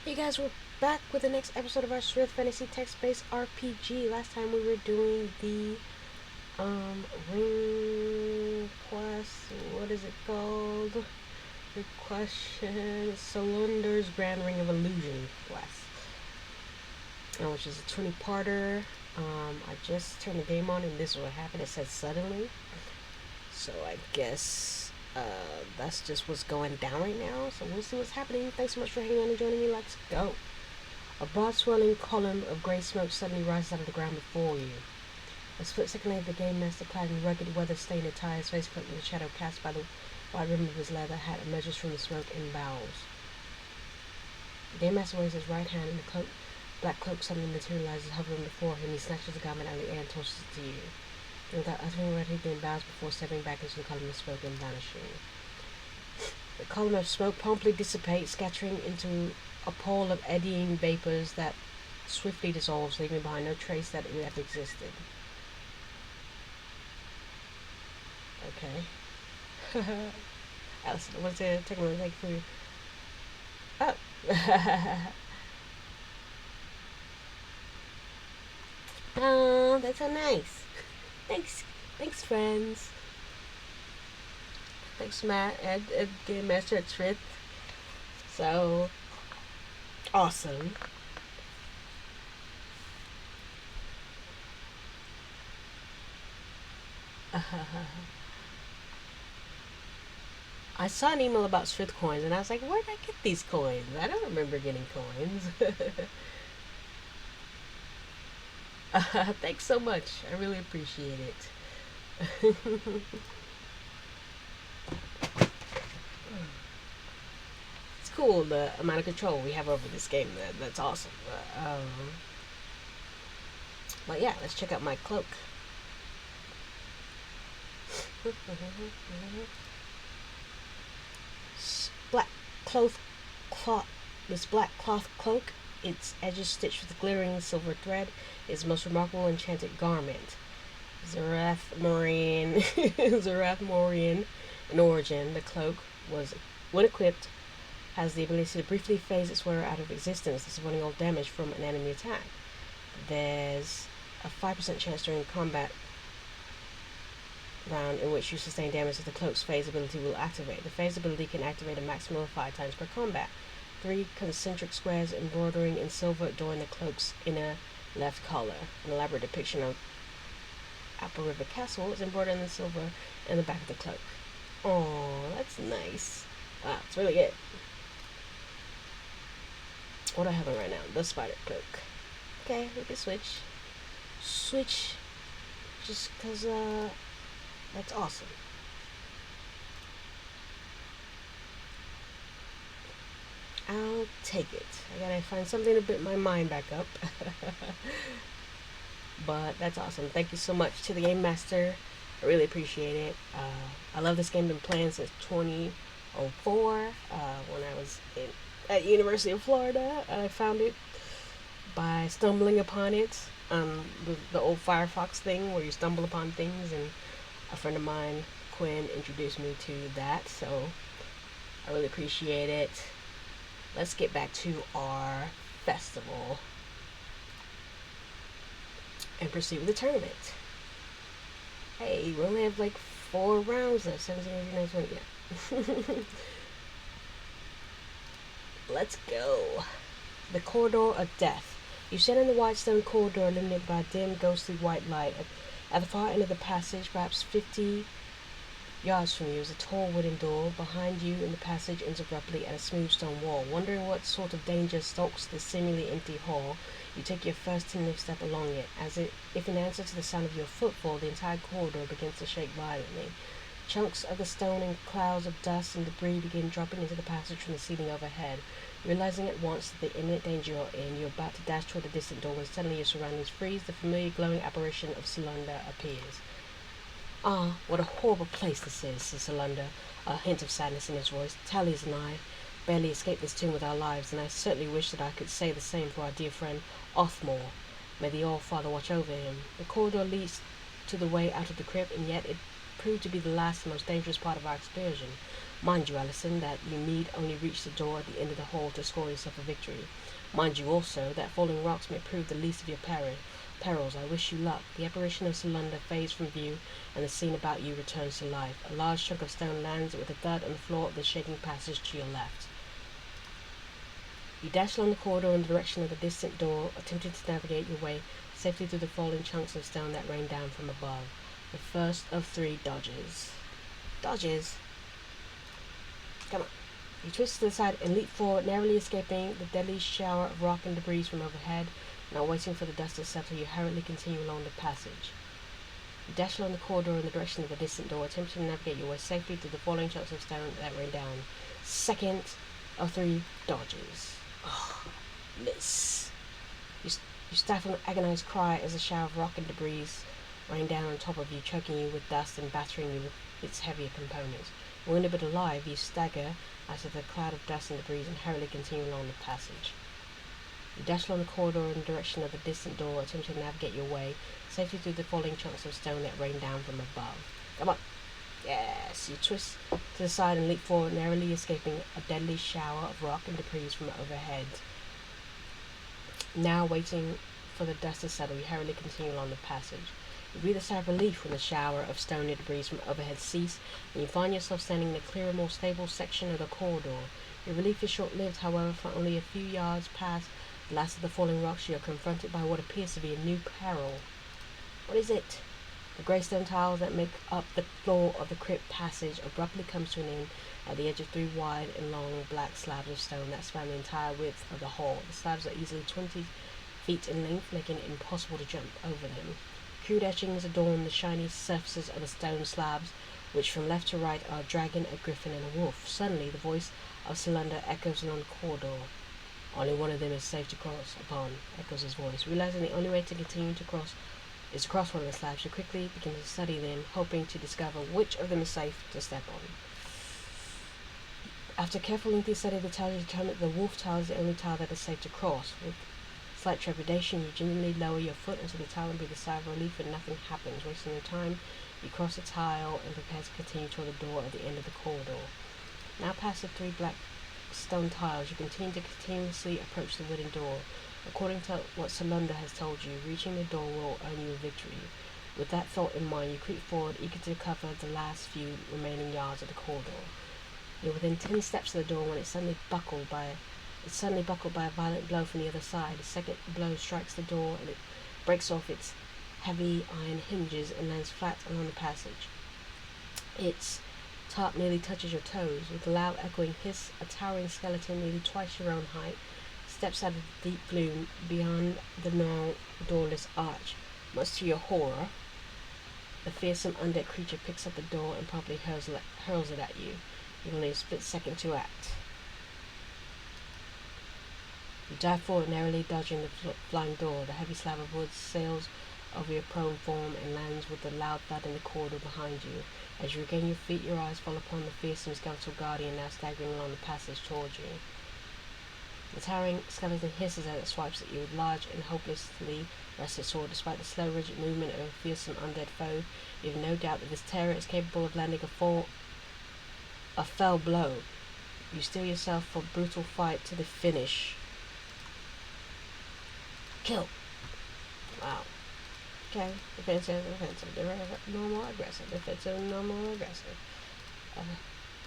Hey guys, we're back with the next episode of our Sryth Fantasy Text-Based RPG. Last time we were doing the ring quest. What is it called? Good question. Solundor's Grand Ring of Illusion quest, which is a 20-parter. I just turned the game on and this is what happened. It said suddenly, so I guess that's just what's going down right now. So we'll see what's happening. Thanks so much for hanging on and joining me. Let's go. A broad swirling column of grey smoke suddenly rises out of the ground before you. A split second later, the Gamemaster, clad in rugged, weather-stained attire, his face cloaked in the shadow cast by the wide rim of his leather hat, emerges from the smoke and bows. The Gamemaster raises his right hand, and the black cloak suddenly materializes, hovering before him. He snatches the garment out of the air and tosses it to you. And without uttering a word, he then bows before stepping back into the column of smoke and vanishing. The column of smoke promptly dissipates, scattering into a pall of eddying vapors that swiftly dissolves, leaving behind no trace that it ever existed. Okay. Allison, what's it? Take a look for you. Oh. Oh, that's so nice. Thanks, friends. Thanks, Matt, Ed Gamemaster at Sryth. So awesome. I saw an email about Sryth coins, and I was like, where did I get these coins? I don't remember getting coins. Thanks so much. I really appreciate it. It's cool the amount of control we have over this game. That's awesome. But yeah, let's check out my cloak. Black cloth, this black cloth cloak, its edges stitched with glittering silver thread, is the most remarkable enchanted garment. Zarath Morian in origin, the cloak was, when equipped, has the ability to briefly phase its wearer out of existence, disavoiding all damage from an enemy attack. There's a 5% chance during combat round in which you sustain damage that the cloak's phase ability will activate. The phase ability can activate a maximum of 5 times per combat. 3 concentric squares embroidering in silver adorn the cloak's inner left collar. An elaborate depiction of Apple River Castle is embroidered in silver in the back of the cloak. Oh, that's nice. Wow, it's really good. What do I have on right now? The spider cloak. Okay, we can switch. Switch just because, that's awesome. I'll take it. I gotta find something to put my mind back up. But that's awesome. Thank you so much to the Gamemaster. I really appreciate it. I love this game. Been playing since 2004 when I was at University of Florida. I found it by stumbling upon it. The old Firefox thing where you stumble upon things, and a friend of mine, Quinn, introduced me to that. So I really appreciate it. Let's get back to our festival and proceed with the tournament. Hey, we only have like 4 rounds left. 17, 18, 19, 20. Yeah. Let's go. The Corridor of Death. You stand in the white stone corridor illuminated by a dim, ghostly white light. At the far end of the passage, perhaps 50 yards from you, is a tall wooden door. Behind you in the passage ends abruptly at a smooth stone wall. Wondering what sort of danger stalks this seemingly empty hall, you take your first tentative step along it. As if in answer to the sound of your footfall, the entire corridor begins to shake violently. Chunks of the stone and clouds of dust and debris begin dropping into the passage from the ceiling overhead. Realizing at once that the imminent danger you're in, you're about to dash toward the distant door when suddenly your surroundings freeze. The familiar glowing apparition of Solundor appears. Ah, what a horrible place this is, says Solundor, a hint of sadness in his voice. Tallies and I barely escaped this tomb with our lives, and I certainly wish that I could say the same for our dear friend Othmore. May the All-Father watch over him. The corridor leads to the way out of the crypt, and yet it proved to be the last and most dangerous part of our excursion. Mind you, Allison, that you need only reach the door at the end of the hall to score yourself a victory. Mind you also that falling rocks may prove the least of your perils. I wish you luck. The apparition of Solundor fades from view, and the scene about you returns to life. A large chunk of stone lands with a thud on the floor of the shaking passage to your left. You dash along the corridor in the direction of the distant door, attempting to navigate your way safely through the falling chunks of stone that rain down from above. The first of 3 dodges. Dodges? Come on. You twist to the side and leap forward, narrowly escaping the deadly shower of rock and debris from overhead. Not waiting for the dust to settle, you hurriedly continue along the passage. You dash along the corridor in the direction of the distant door, attempting to navigate your way safely through the falling chunks of stone that rain down. Second of 3 dodges. Oh, miss. You stifle an agonized cry as a shower of rock and debris rain down on top of you, choking you with dust and battering you with its heavier components. Wounded but alive, you stagger out of the cloud of dust and debris and hurriedly continue along the passage. You dash along the corridor in the direction of the distant door, attempting to navigate your way safely through the falling chunks of stone that rain down from above. Come on. Yes, you twist to the side and leap forward, narrowly escaping a deadly shower of rock and debris from overhead. Now waiting for the dust to settle, you hurriedly continue along the passage. You breathe a sigh of relief when the shower of stony debris from overhead cease, and you find yourself standing in a clearer, more stable section of the corridor. Your relief is short-lived, however, for only a few yards past the last of the falling rocks, you are confronted by what appears to be a new peril. What is it? The grey stone tiles that make up the floor of the crypt passage abruptly comes to an end at the edge of 3 wide and long black slabs of stone that span the entire width of the hall. The slabs are easily 20 feet in length, making it impossible to jump over them. Crude etchings adorn the shiny surfaces of the stone slabs, which from left to right are a dragon, a griffin, and a wolf. Suddenly, the voice of Solundor echoes along the corridor. Only one of them is safe to cross upon, echoes his voice. Realizing the only way to continue to cross is to cross one of the slabs, you quickly begin to study them, hoping to discover which of them is safe to step on. After careful lengthy study of the tile, you determine that the wolf tile is the only tile that is safe to cross. With slight trepidation, you gingerly lower your foot into the tile and breathe a sigh of relief, and nothing happens. Wasting your time, you cross the tile and prepare to continue toward the door at the end of the corridor. Now past the 3 black stone tiles, you continue to continuously approach the wooden door. According to what Solundor has told you, reaching the door will earn you a victory. With that thought in mind, you creep forward, eager to cover the last few remaining yards of the corridor. You're within 10 steps of the door when it's suddenly buckled by a violent blow from the other side. The second blow strikes the door and it breaks off its heavy iron hinges and lands flat along the passage. Its top nearly touches your toes. With a loud echoing hiss, a towering skeleton nearly twice your own height steps out of the deep gloom beyond the narrow, doorless arch. Much to your horror, the fearsome undead creature picks up the door and promptly hurls it at you. You've only a split second to act. You dive forward, narrowly dodging the flying door. The heavy slab of wood sails over your prone form and lands with a loud thud in the corridor behind you. As you regain your feet, your eyes fall upon the fearsome skeletal guardian now staggering along the passage towards you. The towering skeleton hisses as it swipes at you with large and hopelessly rested sword. Despite the slow, rigid movement of a fearsome undead foe, you have no doubt that this terror is capable of landing a fell blow. You steel yourself for a brutal fight to the finish. Kill. Wow. Okay. Defensive, normal, aggressive. Defensive, normal, aggressive.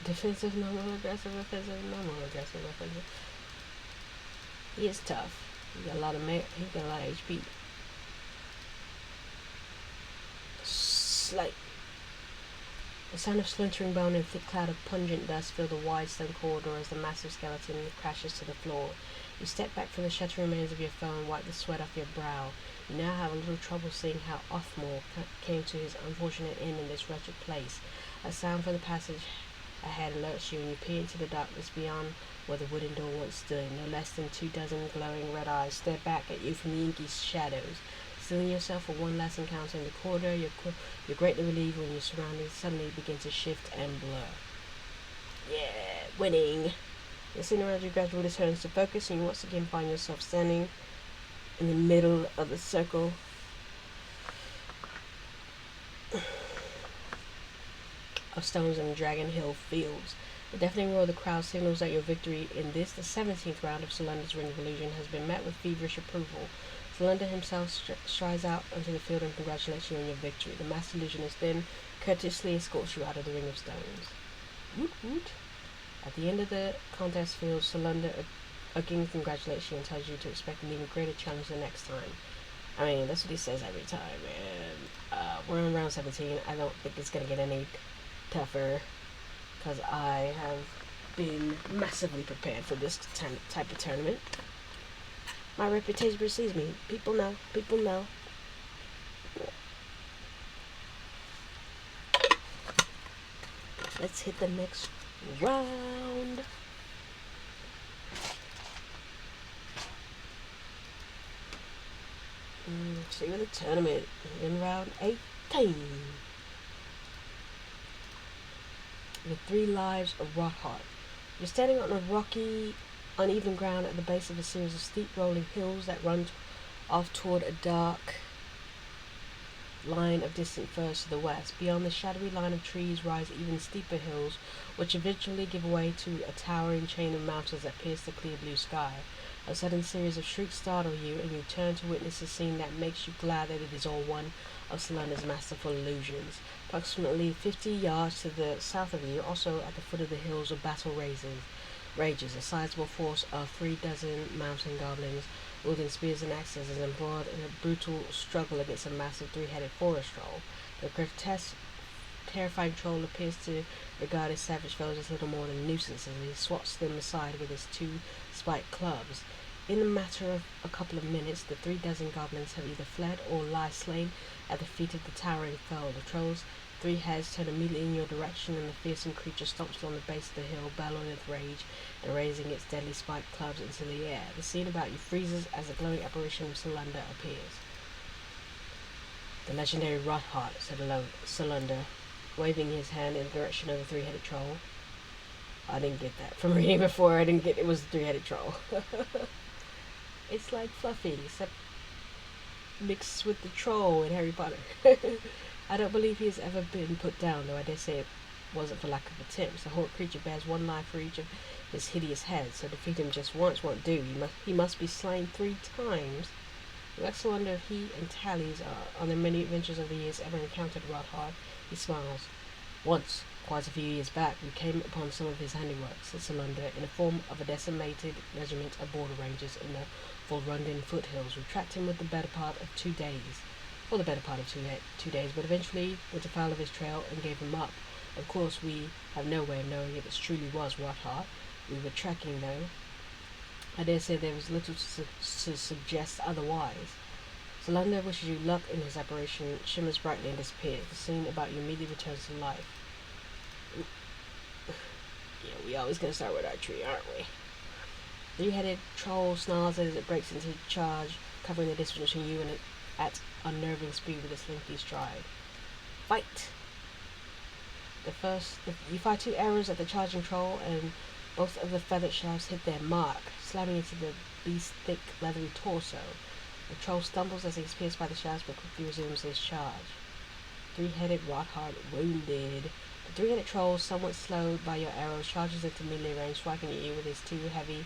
Defensive, normal, aggressive. Offensive, normal, aggressive. Offensive. He is tough. He got a lot of HP. Slight. The sound of splintering bone and thick cloud of pungent dust fill the wide stone corridor as the massive skeleton crashes to the floor. You step back from the shattered remains of your foe and wipe the sweat off your brow. You now have a little trouble seeing how Othmore came to his unfortunate end in this wretched place. A sound from the passage ahead alerts you, and you peer into the darkness beyond where the wooden door once stood. No less than 24 glowing red eyes stare back at you from the inky shadows. Steeling yourself for one last encounter in the corridor, you're greatly relieved when your surroundings suddenly begin to shift and blur. Yeah, winning! The scene around you gradually returns to focus, and you once again find yourself standing in the middle of the circle. of stones in the Dragon Hill fields. The deafening roar of the crowd signals that your victory in this, the 17th round of Solundor's Ring of Illusion, has been met with feverish approval. Solundor himself strides out onto the field and congratulates you on your victory. The Master Illusionist then courteously escorts you out of the Ring of Stones. Woot woot. At the end of the contest field, Solundor again congratulates you and tells you to expect an even greater challenge the next time. I mean, that's what he says every time, man. We're in round 17. I don't think it's going to get any tougher, because I have been massively prepared for this type of tournament. My reputation precedes me. People know. People know. Let's hit the next round. See you in the tournament in round 18. The 3 lives of Rothart. You're standing on a rocky, uneven ground at the base of a series of steep rolling hills that run off toward a dark line of distant firs to the west. Beyond the shadowy line of trees rise even steeper hills, which eventually give way to a towering chain of mountains that pierce the clear blue sky. A sudden series of shrieks startle you, and you turn to witness a scene that makes you glad that it is all one of Solundor's masterful illusions. Approximately 50 yards to the south of you, also at the foot of the hills, a battle rages. A sizable force of 36 mountain goblins, wielding spears and axes, is embroiled in a brutal struggle against a massive 3-headed forest troll. The grotesque, terrifying troll appears to regard his savage foes as little more than nuisances, and he swats them aside with his 2 spiked clubs. In a matter of a couple of minutes, the 36 goblins have either fled or lie slain at the feet of the towering foe. The troll's 3 heads turn immediately in your direction, and the fearsome creature stomps on the base of the hill, bellowing with rage and raising its deadly spiked clubs into the air. The scene about you freezes as the glowing apparition of Solundor appears. The legendary Rothart, said Solundor, waving his hand in the direction of the 3-headed troll. I didn't get that from reading before. I didn't get it was the 3-headed troll. It's like Fluffy, except mixed with the troll in Harry Potter. I don't believe he has ever been put down, though I dare say it wasn't for lack of attempts. The horrid creature bears 1 life for each of his hideous heads, so defeat him just once won't do. He must be slain 3 times. You ask Solundor if he and Tallies on their many adventures over the years ever encountered Rothart. He smiles. Once, quite a few years back, we came upon some of his handiwork, said Solundor, in the form of a decimated regiment of border rangers in the Volrundin foothills. We tracked him with the better part of 2 days. For the better part of 2 days, but eventually went afoul of his trail and gave him up. Of course, we have no way of knowing if it truly was Rothart we were tracking, though. I dare say there was little to suggest otherwise. Solundor wishes you luck in his apparition, shimmers brightly and disappears. The scene about you immediately returns to life. Yeah, we always gonna start with our tree, aren't we? 3-headed troll snarls as it breaks into charge, covering the distance between you and it at unnerving speed with its lengthy stride. Fight! You fire 2 arrows at the charging troll, and both of the feathered shafts hit their mark, slamming into the beast's thick, leathery torso. The troll stumbles as he is pierced by the shafts, but quickly resumes his charge. 3-headed Rothart wounded. The 3-headed troll, somewhat slowed by your arrows, charges into melee range, striking at you with his 2 heavy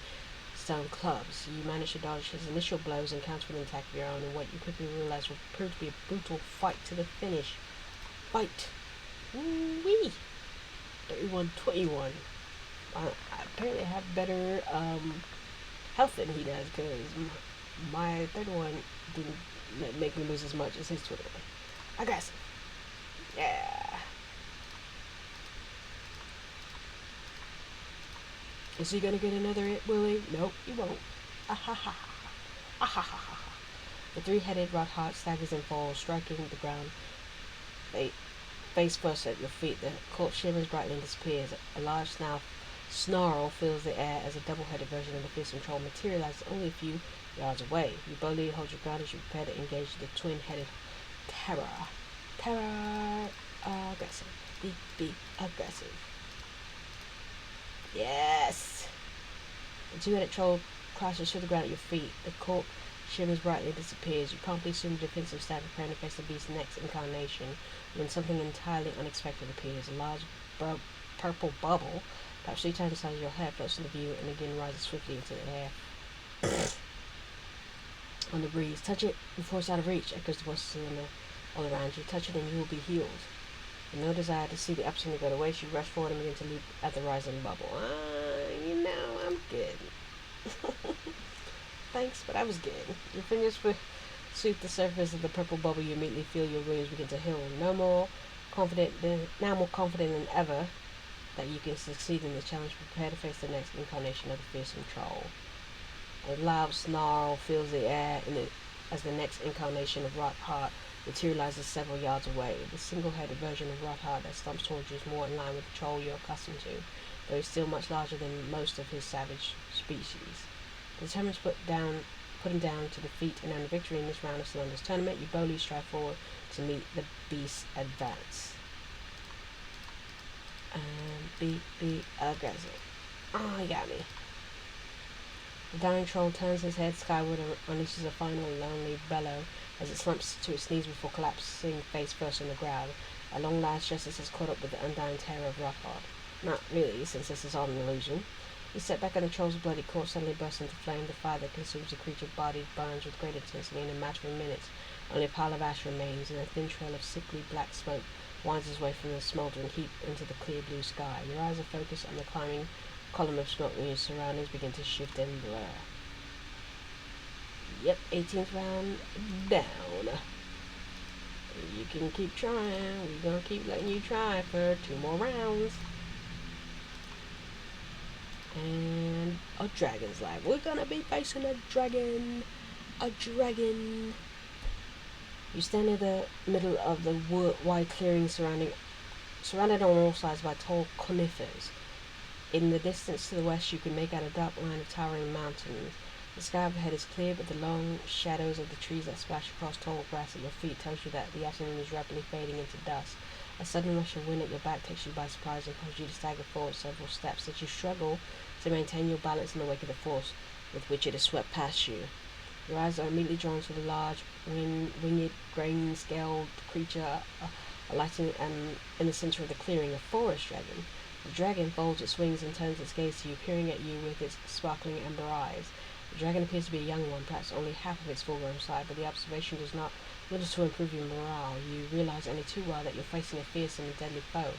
stone clubs. You manage to dodge his initial blows and counter with an attack of your own, and what you quickly realize will prove to be a brutal fight to the finish. Fight! Woo-wee! 31-21. I apparently have better health than he does, because my 31 didn't make me lose as much as his 21. Aggressive. Yeah. Is he gonna get another hit, Willie? Nope, he won't. Ah-ha-ha-ha. Ah-ha-ha-ha. The 3-headed Rothart staggers and falls, striking the ground face first at your feet. The corpse shimmers brightly and disappears. A large snarl fills the air as a double-headed version of the fearsome troll materializes only a few yards away. You boldly hold your ground as you prepare to engage the twin-headed terror. Aggressive. Be aggressive. Yes! The 2-headed troll crashes to the ground at your feet. The corpse shimmers brightly and disappears. You promptly assume a defensive stand, preparing to face the beast's next incarnation, when something entirely unexpected appears. A large purple bubble, about 3 times the size of your head, floats into view and again rises swiftly into the air. On the breeze, touch it before it's out of reach, echoes the voice of Solundor all around you. Touch it and you will be healed. With no desire to see the opportunity go to waste, you rush forward and begin to leap at the rising bubble. I'm good. Thanks, but I was good. Your fingers sweep the surface of the purple bubble. You immediately feel your wings begin to heal. Now more confident than ever that you can succeed in the challenge. Prepare to face the next incarnation of the fearsome troll. A loud snarl fills the air as the next incarnation of Rotheart materializes several yards away. The single-headed version of Rotheart that stomps towards you is more in line with the troll you're accustomed to, though he's still much larger than most of his savage species. Determined to put him down to defeat and earn a victory in this round of Solundor's tournament, you boldly strive forward to meet the beast's advance. Be aggressive. He got me. The dying troll turns his head skyward and unleashes a final lonely bellow as it slumps to its knees before collapsing face first on the ground. At long last, justice has caught up with the undying terror of Rothard. Not really, since this is all an illusion. You step back and the troll's bloody corpse suddenly bursts into flame. The fire that consumes the creature's body burns with great intensity. In a matter of minutes, only a pile of ash remains, and a thin trail of sickly black smoke winds its way from the smoldering heap into the clear blue sky. Your eyes are focused on the climbing column of smoke when your surroundings begin to shift and blur. Yep, 18th round down. You can keep trying. We're gonna keep letting you try for 2 more rounds. And a dragon's life. We're gonna be facing a dragon. You stand in the middle of the wide clearing surrounded on all sides by tall conifers. In the distance to the west, you can make out a dark line of towering mountains. The sky overhead is clear, but the long shadows of the trees that splash across tall grass at your feet tells you that the afternoon is rapidly fading into dusk. A sudden rush of wind at your back takes you by surprise and causes you to stagger forward several steps as you struggle to maintain your balance in the wake of the force with which it has swept past you. Your eyes are immediately drawn to the large, winged, grain-scaled creature alighting in the center of the clearing, a forest dragon. The dragon folds its wings and turns its gaze to you, peering at you with its sparkling amber eyes. The dragon appears to be a young one, perhaps only half of its full-grown size, but the observation does not little to improve your morale. You realize only too well that you're facing a fearsome and deadly foe.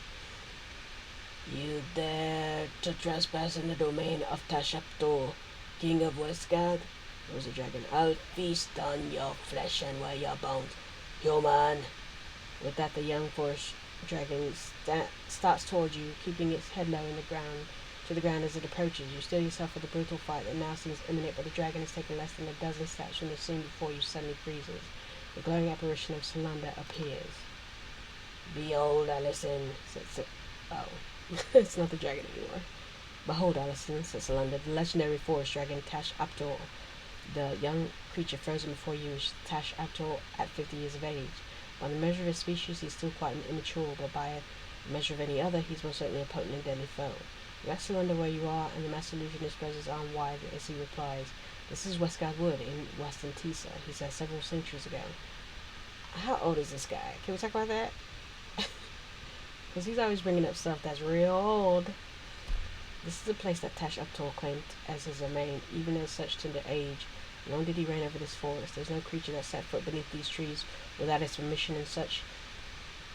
You dare to trespass in the domain of Tashapto, King of Westgard? Rose the dragon. I'll feast on your flesh and wear your bones, human. With that, the young forest dragon starts towards you, keeping its head low to the ground as it approaches. You steel yourself for the brutal fight that now seems imminent, but the dragon has taken less than a dozen steps from the scene before you suddenly freezes. The glowing apparition of Solundor appears. Behold, Allison, said it's not the dragon anymore. Behold, Allison, said Solundor, the legendary forest dragon Tash Aptor. The young creature frozen before you is Tash Aptor at 50 years of age. By the measure of his species, he's still quite immature, but by the measure of any other, he's most certainly a potent and deadly foe. You ask Solundor where you are, and the master illusionist spreads his arm wide as he replies, "This is Westgard Wood in Western Tisa," he said several centuries ago. How old is this guy? Can we talk about that? Because he's always bringing up stuff that's real old. This is a place that Tash Aptor claimed as his domain, even at such tender age. Long did he reign over this forest. There's no creature that set foot beneath these trees without his permission, and such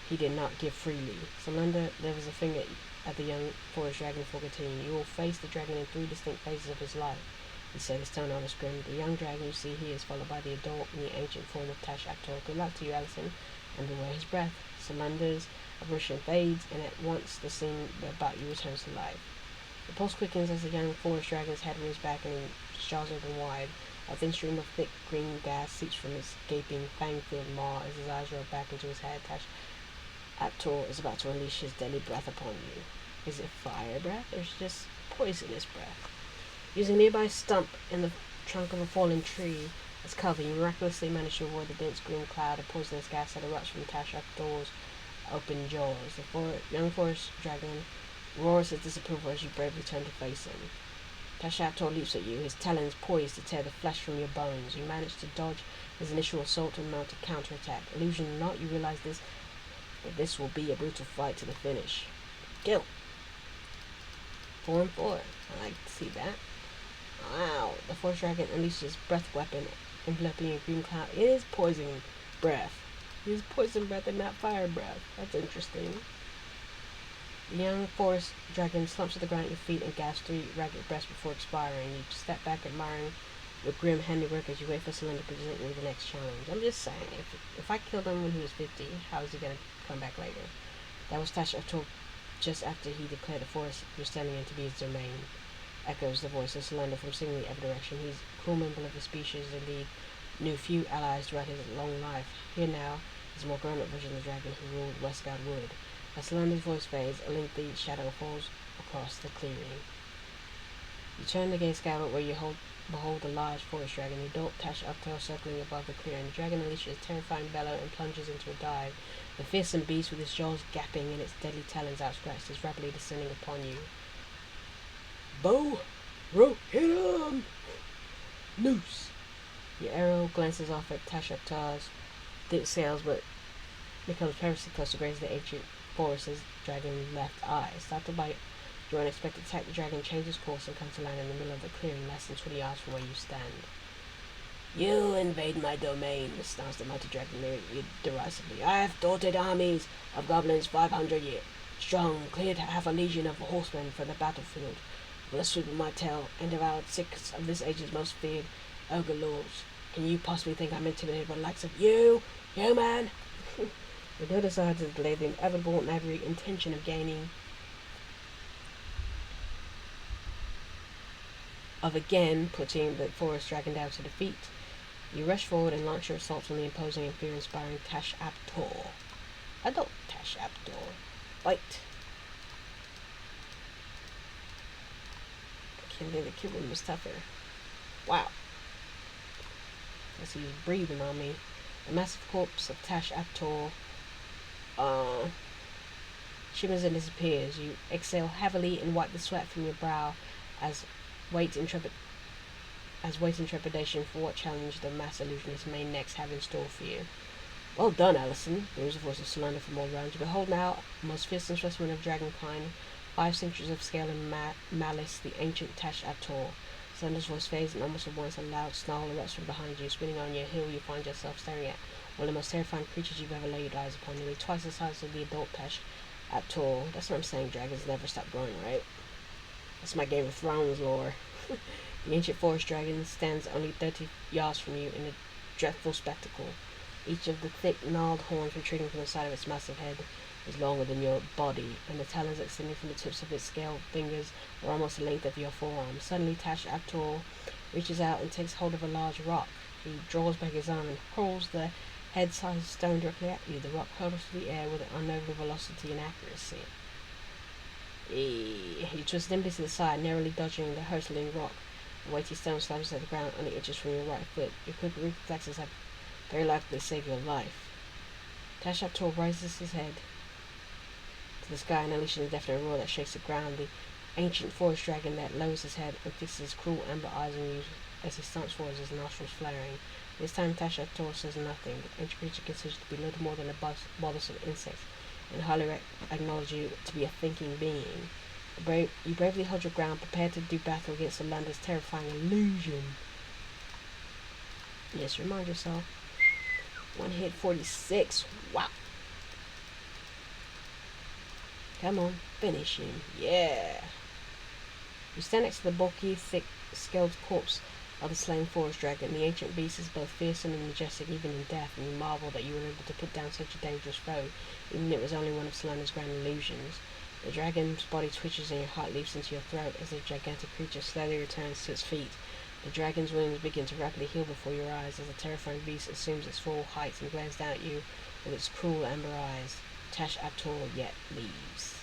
he did not give freely. Solundor levels a finger at the young forest dragon before continuing. You will face the dragon in 3 distinct phases of his life, he said, his tone honest grin. The young dragon you see here is followed by the adult and the ancient form of Tash Aptor. Good luck to you, Allison, and beware his breath. Solundor's apparition fades, and at once the scene about you returns to life. The pulse quickens as the young forest dragon's head rears back and his jaws open wide. A thin stream of thick green gas seeps from his gaping, fang-filled maw as his eyes roll back into his head. Tash Aptor is about to unleash his deadly breath upon you. Is it fire breath, or is it just poisonous breath? Using a nearby stump in the trunk of a fallen tree as cover, you miraculously manage to avoid the dense green cloud of poisonous gas that erupts from Tash Aptor's open jaws. The young forest dragon roars his disapproval as you bravely turn to face him. Tash Aptor leaps at you, his talons poised to tear the flesh from your bones. You manage to dodge his initial assault and mount a counterattack. Illusion or not, you realize that this will be a brutal fight to the finish. Kill. 4 and 4. I like to see that. Wow. The Forest Dragon unleashes breath weapon, enveloping a green cloud. It is poison breath. It is poison breath and not fire breath. That's interesting. The young forest dragon slumps to the ground at your feet and gasps 3 ragged breaths before expiring. You step back, admiring your grim handiwork as you wait for Solundor to present you with the next challenge. I'm just saying, if I killed him when he was 50, how is he going to come back later? That was Tash Uptor just after he declared the forest you're standing in to be his domain. Echoes the voice of Solundor from seemingly every direction. He's a cruel member of his species, indeed, knew few allies throughout his long life. Here now is a more grown-up version of the dragon who ruled Westgard Wood. As Solundor's voice fades, a lengthy shadow falls across the clearing. You turn to gaze skyward where you behold a large forest dragon, the adult Tash Uptor circling above the clearing. The dragon unleashes a terrifying bellow and plunges into a dive. The fearsome beast, with its jaws gaping and its deadly talons outstretched, is rapidly descending upon you. Bow! Rope! Hit him! Noose! Your arrow glances off at Tash Uptor's thick sails, but becomes perilously close to graze the ancient forest's dragon left eye. Startled by your unexpected attack, the dragon changes course and comes to land in the middle of the clearing, less than 20 yards from where you stand. You invade my domain, snarls the mighty dragon derisively. I have thwarted armies of goblins 500 years strong, cleared half a legion of horsemen from the battlefield with a sweep of my tail, and devoured 6 of this age's most feared ogre lords. Can you possibly think I'm intimidated by the likes of you, human? With no desire to delay the inevitable and every intention of again putting the forest dragon down to defeat, you rush forward and launch your assault on the imposing and fear-inspiring Tash Uptor. Adult Tash Uptor. Fight. I can't believe the kid one was tougher. Wow. Guess he was breathing on me. The massive corpse of Tash Uptor shimmers and disappears. You exhale heavily and wipe the sweat from your brow as wait in trepidation for what challenge the mass illusionist may next have in store for you. Well done, Allison, booms the voice of Solundor from all around you. Behold now, most fearsome specimen of dragonkind, 5 centuries of scale and malice, the ancient Tash Uptor. Solundor's voice fades, and almost at once a loud snarl erupts from behind you. Spinning on your heel, you find yourself staring at one of the most terrifying creatures you've ever laid eyes upon, nearly twice the size of the adult Tash Uptor. That's what I'm saying, dragons never stop growing, right? That's my Game of Thrones lore. The ancient forest dragon stands only 30 yards from you in a dreadful spectacle. Each of the thick, gnarled horns protruding from the side of its massive head is longer than your body, and the talons extending from the tips of its scaled fingers are almost the length of your forearm. Suddenly, Tash Uptor reaches out and takes hold of a large rock. He draws back his arm and hurls the head-sized stone directly at you. The rock hurtles through the air with an unknowable velocity and accuracy. You twist nimbly to the side, narrowly dodging the hurtling rock. The weighty stone slams at the ground only inches from your right foot. Your quick reflexes have very likely saved your life. Tash Uptor raises his head to the sky and unleashes a deafening roar that shakes the ground. The ancient forest dragon that lowers his head and fixes his cruel amber eyes on you as he stomps forwards, his nostrils flaring. This time Tash Uptor says nothing. The ancient creature considers to be little more than a bodice of insects, and highly acknowledge you to be a thinking being. You bravely hold your ground, prepared to do battle against Solundor's terrifying illusion. Yes, remind yourself. 1 hit, 46. Wow. Come on, finish him. Yeah. You stand next to the bulky, thick-scaled corpse of the slain forest dragon. The ancient beast is both fearsome and majestic, even in death, and you marvel that you were able to put down such a dangerous foe, even if it was only one of Solundor's grand illusions. The dragon's body twitches and your heart leaps into your throat as the gigantic creature slowly returns to its feet. The dragon's wings begin to rapidly heal before your eyes as the terrifying beast assumes its full height and glares down at you with its cruel amber eyes. Tash Uptor yet leaves.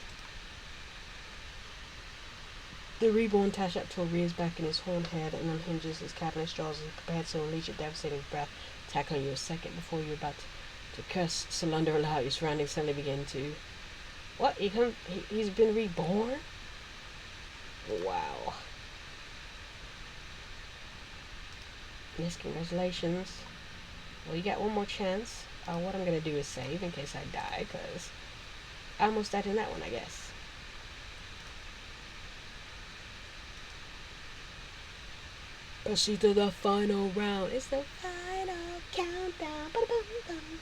The reborn Tash Uptor rears back in his horned head and unhinges his cavernous jaws and prepares to unleash a devastating breath attack on you a second before you're about to curse Solundor aloud. Your surroundings suddenly begin to... What? He's been reborn? Wow. Yes, congratulations. Well, you got one more chance. What I'm going to do is save in case I die, because I almost died in that one, I guess. Proceed to the final round. It's the final countdown. Ba-da-bum-bum.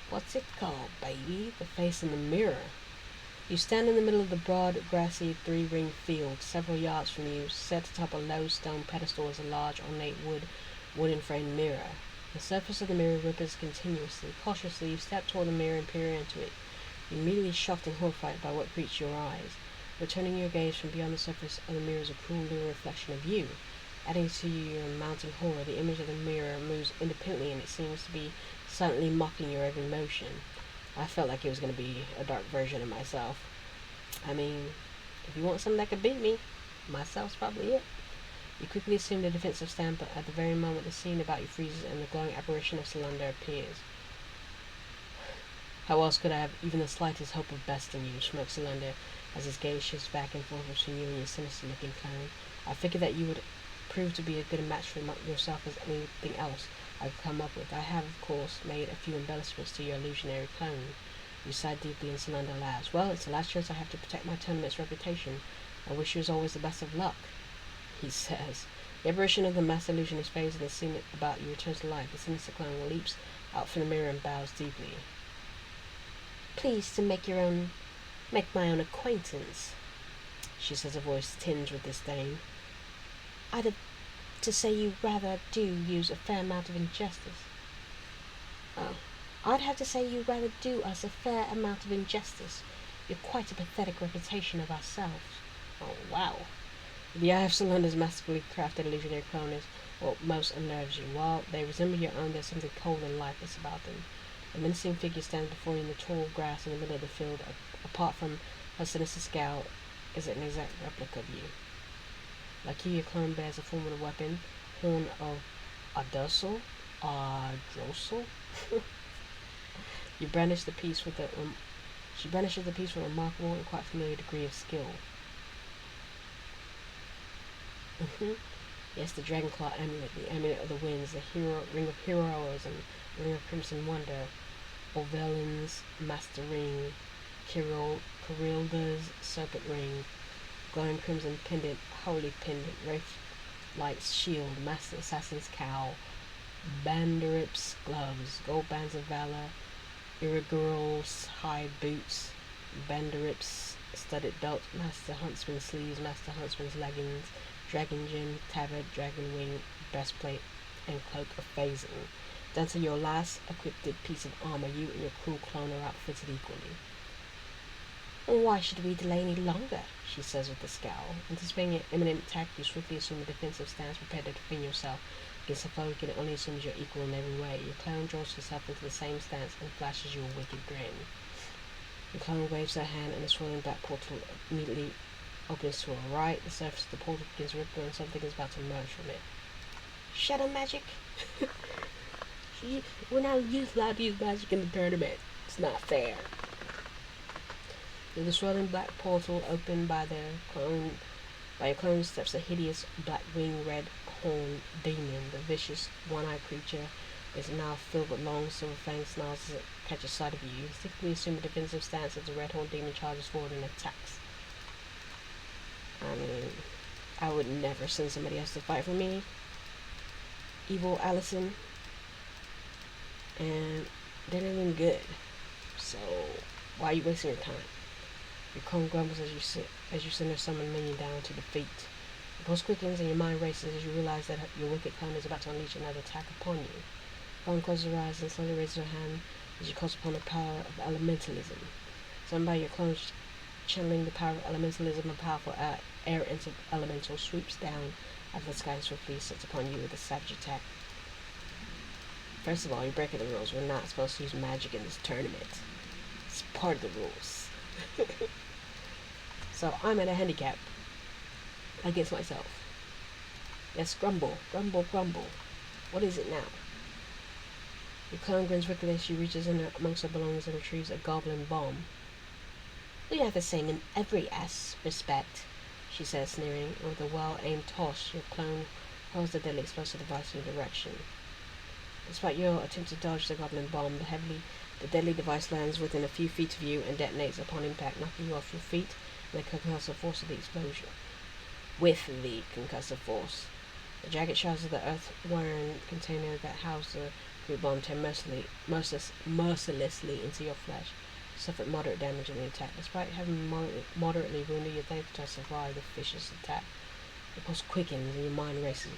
What's it called, baby? The face in the mirror. You stand in the middle of the broad, grassy, three-ring field. Several yards from you, set atop a low stone pedestal, is a large, ornate wooden-framed mirror. The surface of the mirror ripples continuously. Cautiously, you step toward the mirror and peer into it. You're immediately shocked and horrified by what greets your eyes. Returning your gaze from beyond the surface of the mirror is a cruel little reflection of you. Adding to your mounting horror, the image of the mirror moves independently and it seems to be silently mocking your every motion. I felt like it was going to be a dark version of myself. I mean, if you want something that could beat me, myself's probably it. You quickly assume the defensive stand, but at the very moment the scene about you freezes and the glowing apparition of Solundor appears. How else could I have even the slightest hope of besting you, smokes Solundor, as his gaze shifts back and forth between you and your sinister-looking clown. I figured that you would prove to be a good match for yourself as anything else I could come up with. I have, of course, made a few embellishments to your illusionary clone. You sigh deeply and Solundor laughs. Well, it's the last chance I have to protect my tournament's reputation. I wish you as always the best of luck, he says. The apparition of the master illusionist fades and the scene about you returns to life. The sinister clown leaps out from the mirror and bows deeply. Pleased to make my own acquaintance, she says, a voice tinged with disdain. I'd have to say you rather do use a fair amount of injustice. Oh. I'd have to say you rather do us a fair amount of injustice. You're quite a pathetic reputation of ourselves. Oh, wow. The eye of Solundor's masterfully crafted illusionary clone is what most unnerves you. While they resemble your own, there's something cold and lifeless about them. A menacing figure stands before you in the tall grass in the middle of the field. Apart from her sinister scowl, is an exact replica of you. Like you, your clone bears a formidable weapon, horn of Adosel. You brandish the piece with she brandishes the piece with a remarkable and quite familiar degree of skill. Yes, the Dragonclaw amulet, the amulet of the winds, the ring of heroism, ring of crimson wonder, Ovelin's master ring, Carilda's serpent ring, glowing crimson pendant, holy pendant, wraith light's shield, master assassin's cowl, Banderip's gloves, gold bands of valor, Irregural's high boots, Banderip's studded belt, master huntsman's sleeves, master huntsman's leggings, dragon gem, tabard, dragon wing, breastplate, and cloak of phasing. Down to your last equipped piece of armor, you and your cruel clone are outfitted equally. Why should we delay any longer? She says with a scowl. Anticipating an imminent attack, you swiftly assume a defensive stance, prepared to defend yourself against a foe who can only assume you're equal in every way. Your clone draws herself into the same stance and flashes you a wicked grin. The clone waves her hand and the swirling black portal immediately opens to her right. The surface of the portal begins to ripple and something is about to emerge from it. Shadow magic? We're not allowed to use magic in the tournament. It's not fair. Through the swirling black portal opened by your clone steps a hideous black-winged red-horned demon. The vicious one-eyed creature is now filled with long silver-fanged snarls as it catches sight of you. You instinctively assume a defensive stance as the red-horned demon charges forward and attacks. I mean, I would never send somebody else to fight for me. Evil Allison. And they're not even good. So, why are you wasting your time? Your clone grumbles as you send her summon minion down to defeat. The pulse quickens and your mind races as you realize that your wicked clone is about to unleash another attack upon you. Clone closes her eyes and slowly raises her hand as she calls upon the power of elementalism. Summoned by your clone channeling the power of elementalism, a powerful air elemental sweeps down out of the sky and swiftly sets upon you with a savage attack. First of all, you're breaking the rules. We're not supposed to use magic in this tournament. It's part of the rules. So I'm at a handicap against myself. Yes, grumble, grumble, grumble. What is it now? Your clone grins wickedly as she reaches in amongst her belongings and retrieves a goblin bomb. We are the same in every respect, she says, sneering, and with a well-aimed toss, your clone hurls the deadly explosive device in your direction. Despite your attempt to dodge the goblin bomb, the deadly device lands within a few feet of you and detonates upon impact, knocking you off your feet and the concussive force of the explosion. with the concussive force. The jagged shards of the earth-worn container that housed the group bomb tear mercilessly into your flesh. You suffered moderate damage in the attack. Despite having moderately wounded, you're thankful to have survived the vicious attack. The pulse quickens and your mind races.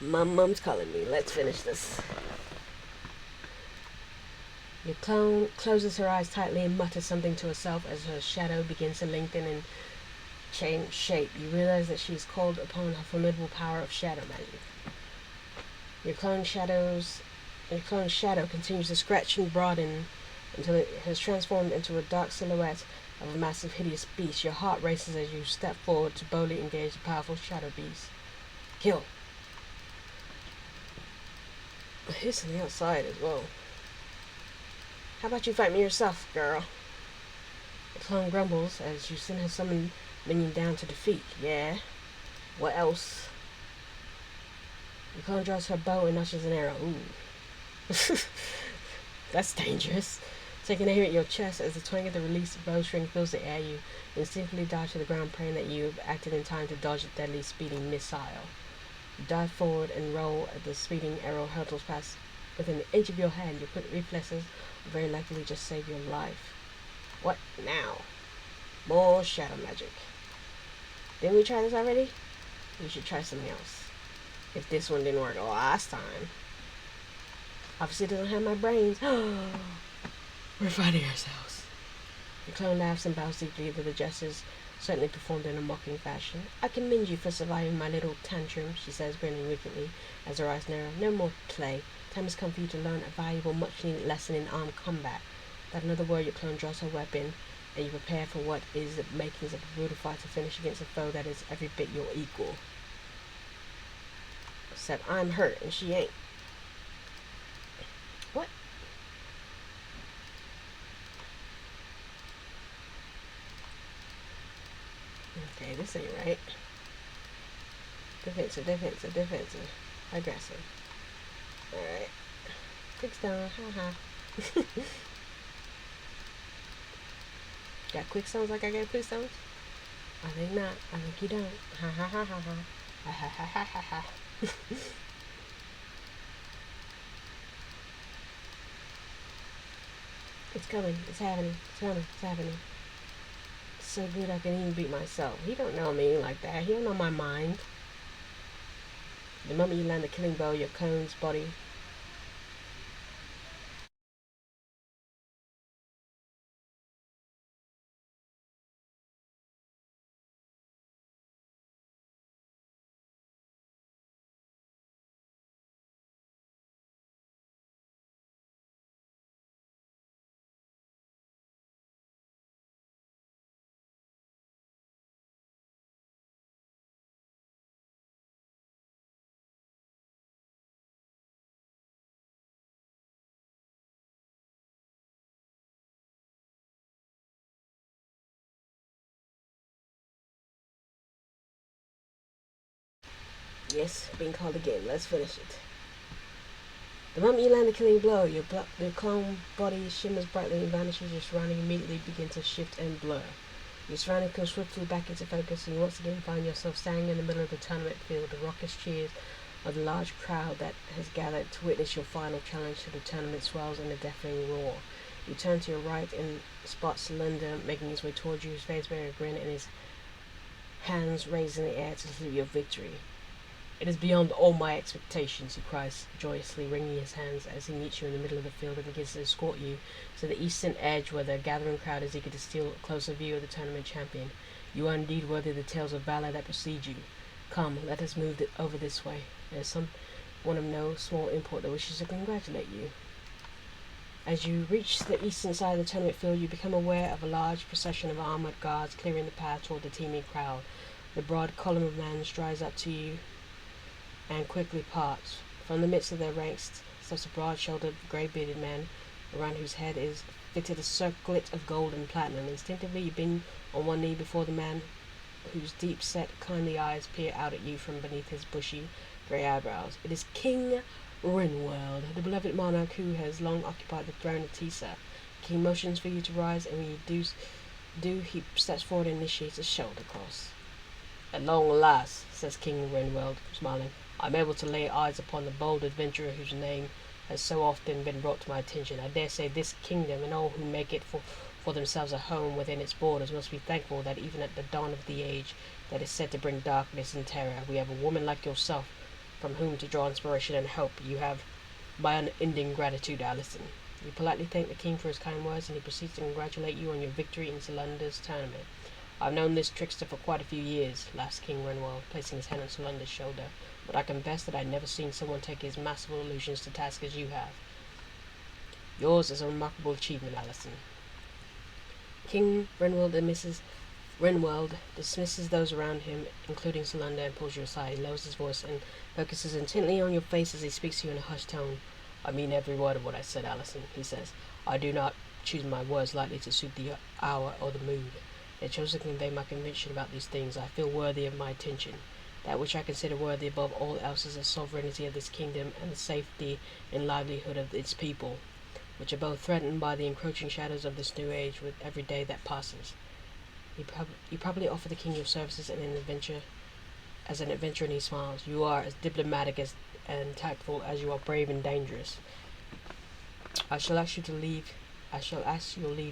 My mom's calling me. Let's finish this. Your clone closes her eyes tightly and mutters something to herself as her shadow begins to lengthen and change shape. You realize that she's called upon her formidable power of shadow magic. Your clone's shadow continues to scratch and broaden until it has transformed into a dark silhouette of a massive, hideous beast. Your heart races as you step forward to boldly engage the powerful shadow beast. Kill. A hiss on the outside as well. How about you fight me yourself, girl? The clone grumbles as you send her summoned minion down to defeat. Yeah? What else? The clone draws her bow and notches an arrow. Ooh. That's dangerous. Taking aim at your chest as the twang of the released bowstring fills the air, you instinctively dodge to the ground, praying that you have acted in time to dodge the deadly speeding missile. You dive forward and roll as the speeding arrow hurtles past within an inch of your hand. Your quick reflexes will very likely just save your life. What now? More shadow magic. Didn't we try this already? We should try something else. If this one didn't work last time. Obviously it doesn't have my brains. We're fighting ourselves. The clone laughs and bows deeply, though the gestures certainly performed in a mocking fashion. I commend you for surviving my little tantrum, she says, grinning wickedly as her eyes narrow. No more play. Time has come for you to learn a valuable, much-needed lesson in armed combat. Without another word, your clone draws her weapon, and you prepare for what is the makings of a brutal fight to finish against a foe that is every bit your equal. Except I'm hurt, and she ain't. What? Okay, this ain't right. Defensive. Aggressive. Alright. Quick stone, haha. Got quick stones like I got quick stones? I think not. I think you don't. Ha ha ha ha ha. Ha ha ha ha ha ha. It's coming. It's happening. It's coming. It's happening. It's so good I can even beat myself. He don't know me like that. He don't know my mind. The moment you land the killing blow, your clone's body yes, being called again. Let's finish it. The moment you land the killing blow, your clone body shimmers brightly and vanishes. Your surroundings immediately begin to shift and blur. Your surroundings come swiftly back into focus, and you once again find yourself standing in the middle of the tournament field. The raucous cheers of the large crowd that has gathered to witness your final challenge to the tournament swells in a deafening roar. You turn to your right and spot Solundor making his way towards you, his face bearing a grin and his hands raised in the air to salute your victory. "It is beyond all my expectations," he cries joyously, wringing his hands as he meets you in the middle of the field and begins to escort you to the eastern edge where the gathering crowd is eager to steal a closer view of the tournament champion. "You are indeed worthy of the tales of valor that precede you. Come, let us move over this way. There is someone of no small import that wishes to congratulate you." As you reach the eastern side of the tournament field, you become aware of a large procession of armored guards clearing the path toward the teeming crowd. The broad column of men strides up to you and quickly parts. From the midst of their ranks steps a broad-shouldered, grey-bearded man, around whose head is fitted a circlet of gold and platinum. Instinctively, you bend on one knee before the man, whose deep-set, kindly eyes peer out at you from beneath his bushy, grey eyebrows. It is King Rinwald, the beloved monarch who has long occupied the throne of Tisa. King motions for you to rise, and when you do, he steps forward and initiates a shoulder cross. "At long last," says King Rinwald, smiling, "I am able to lay eyes upon the bold adventurer whose name has so often been brought to my attention. I dare say this kingdom and all who make it for themselves a home within its borders must be thankful that even at the dawn of the age that is said to bring darkness and terror, we have a woman like yourself from whom to draw inspiration and hope. You have my unending gratitude, Alison." You politely thank the king for his kind words, and he proceeds to congratulate you on your victory in Solundor's tournament. "I've known this trickster for quite a few years," laughs King Rinwald, placing his hand on Solundor's shoulder, "but I confess that I've never seen someone take his masterful illusions to task as you have. Yours is a remarkable achievement, Alison." King Rinwald dismisses those around him, including Solundor, and pulls you aside. He lowers his voice and focuses intently on your face as he speaks to you in a hushed tone. "I mean every word of what I said, Alison," he says. "I do not choose my words lightly to suit the hour or the mood. They chose to convey my conviction about these things. I feel worthy of my attention. That which I consider worthy above all else is the sovereignty of this kingdom and the safety and livelihood of its people, which are both threatened by the encroaching shadows of this new age with every day that passes. You probably offer the king your services as an adventurer, and he smiles. "You are as diplomatic and tactful as you are brave and dangerous. I shall ask your leave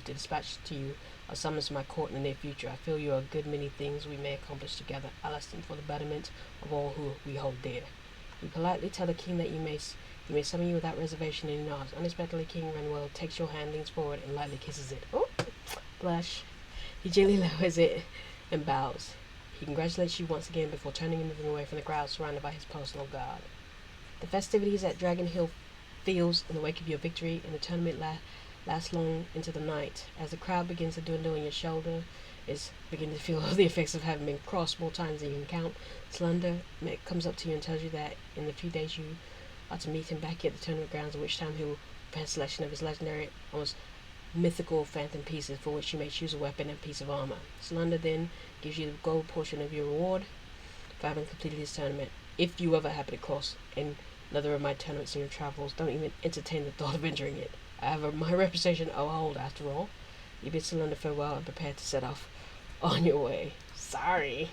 to dispatch to you a summons to my court in the near future. I feel you are a good many things we may accomplish together, Alison, for the betterment of all who we hold dear." You politely tell the king that he may summon you without reservation, and he nods. Unexpectedly, King Rinwald takes your hand, leans forward, and lightly kisses it. Oh, blush. He gently lowers it and bows. He congratulates you once again before turning and moving away from the crowd surrounded by his personal guard. The festivities at Dragon Hill Fields in the wake of your victory in the tournament last long into the night. As the crowd begins to dwindle and your shoulder is beginning to feel the effects of having been crossed more times than you can count, Solundor comes up to you and tells you that in a few days you are to meet him back at the tournament grounds, at which time he will prepare a selection of his legendary, almost mythical phantom pieces for which you may choose a weapon and piece of armor. Solundor then gives you the gold portion of your reward for having completed his tournament. If you ever happen to cross another of my tournaments in your travels, don't even entertain the thought of entering it. I have my reputation to hold after all. You bid Solundor farewell and prepare to set off on your way. Sorry.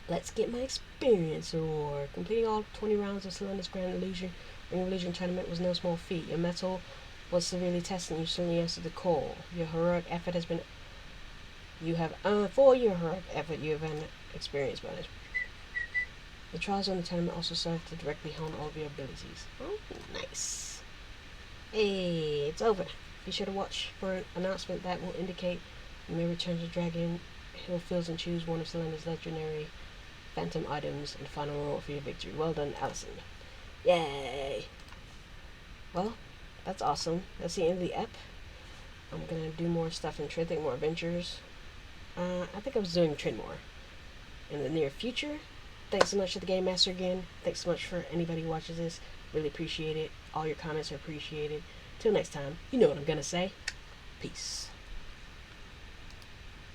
Let's get my experience reward. Completing all 20 rounds of Solundor's Grand Ring of Illusion tournament was no small feat. Your mettle was severely tested and you certainly answered the call. Your heroic effort has been... for your heroic effort, you have an experience bonus. The trials on the tournament also serve to directly hone all of your abilities. Oh, nice. Hey, it's over. Be sure to watch for an announcement that will indicate you may return to Dragon Hill Fields and choose one of Solundor's legendary phantom items and final reward for your victory. Well done, Alison. Yay! Well, that's awesome. That's the end of the ep. I'm gonna do more stuff in Trid, more adventures. I think I was doing Trid more in the near future. Thanks so much to the Gamemaster again. Thanks so much for anybody who watches this. Really appreciate it. All your comments are appreciated. Till next time, you know what I'm gonna say. Peace.